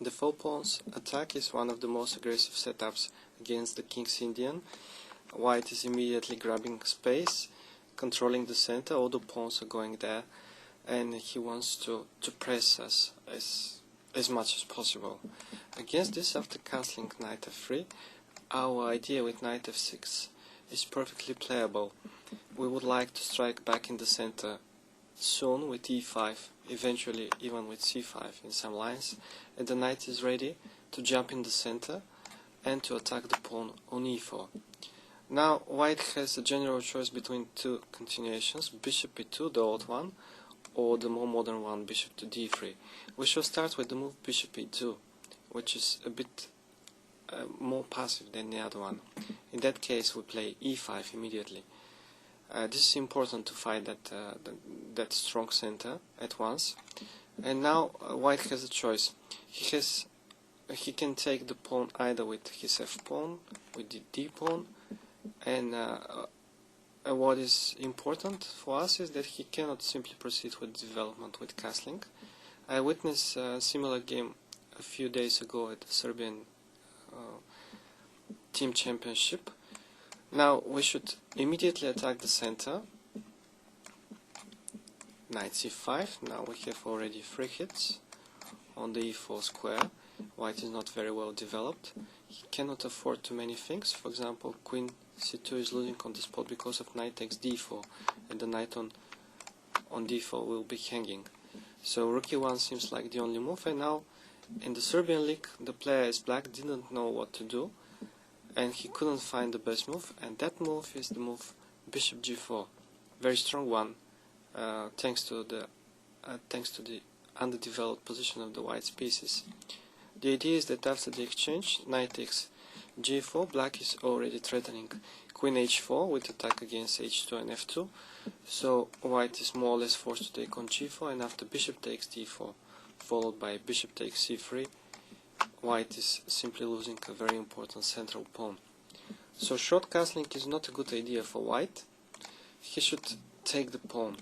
The full pawn's attack is one of the most aggressive setups against the king's Indian. White is immediately grabbing space, controlling the center, all the pawns are going there, and he wants to press us as much as possible. Against this, after castling knight f3, our idea with knight f6 is perfectly playable. We would like to strike back in the center soon with e5, eventually even with c5 in some lines, and the knight is ready to jump in the center and to attack the pawn on e4. Now white has a general choice between two continuations, bishop e2, the old one, or the more modern one, bishop to d3. We shall start with the move bishop e2, which is a bit more passive than the other one. In that case we play e5 immediately. This is important to fight that strong center at once. And now white has a choice. He can take the pawn either with his f pawn, with the d pawn, and what is important for us is that he cannot simply proceed with development with castling. I witnessed a similar game a few days ago at the Serbian team championship. Now we should immediately attack the center. Knight c5. Now we have already 3 hits on the e4 square. White is not very well developed. He cannot afford too many things. For example, queen c2 is losing on the spot because of knight takes d4, and the knight on d4 will be hanging. So rook e1 seems like the only move, and now in the Serbian league the player as black didn't know what to do, and he couldn't find the best move, and that move is the move bishop g4. Very strong one, thanks to the underdeveloped position of the white's pieces. The idea is that after the exchange, knight takes g4, black is already threatening queen h4 with attack against h2 and f2, so white is more or less forced to take on g4, and after bishop takes d4 followed by bishop takes c3, white is simply losing a very important central pawn. So short castling is not a good idea for white. He should take the pawn.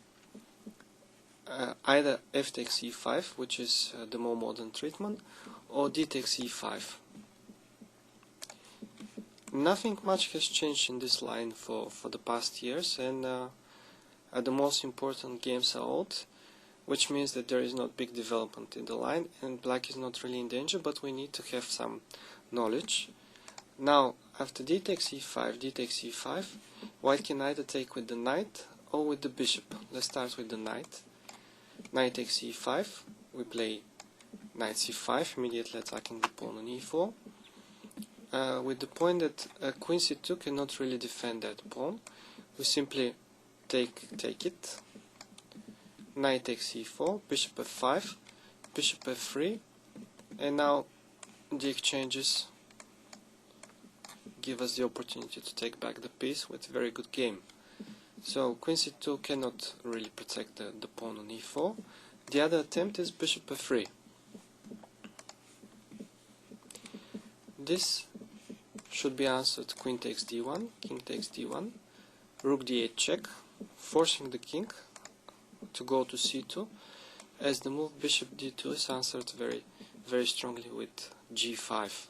Either f takes e5, which is the more modern treatment, or d takes e5. Nothing much has changed in this line for the past years, and the most important games are old, which means that there is not big development in the line, and black is not really in danger, but we need to have some knowledge. Now, after d takes e5, white can either take with the knight or with the bishop. Let's start with the knight. Knight takes e5, we play knight c5, immediately attacking the pawn on e4. With the point that queen c2 cannot really defend that pawn, we simply take it. Knight takes e4, bishop f5, bishop f3, and now the exchanges give us the opportunity to take back the piece with a very good game. So queen c2 cannot really protect the pawn on e4. The other attempt is bishop f3. This should be answered queen takes d1, king takes d1, rook d8 check, forcing the king to go to c2, as the move bishop d2 is answered very strongly with g5.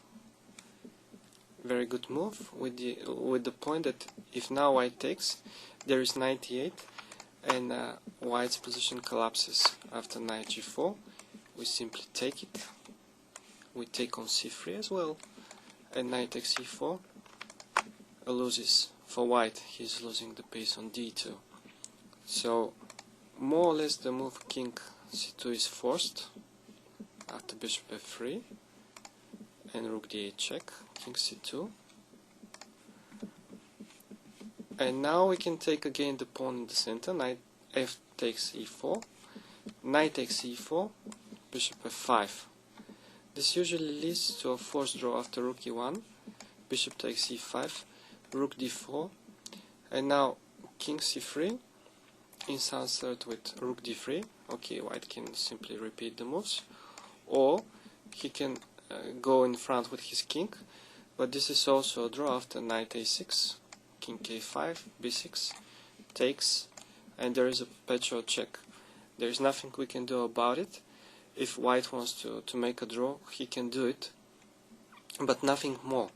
Very good move with the point that if now white takes, there is knight e8, and white's position collapses after knight g4. We simply take it. We take on c3 as well, and knight takes e4 loses. For white, he's losing the piece on d2. So more or less the move king c2 is forced after bishop f3 and rook d8 check, king c2. And now we can take again the pawn in the center. Knight f takes e4, knight takes e4, bishop f5. This usually leads to a forced draw after rook e1, bishop takes e5, rook d4, and now king c3 is answered with rook d3. Okay, white can simply repeat the moves, or he can go in front with his king, but this is also a draw after knight a6, king k5, b6, takes, and there is a perpetual check. There is nothing we can do about it, if white wants to make a draw, he can do it, but nothing more.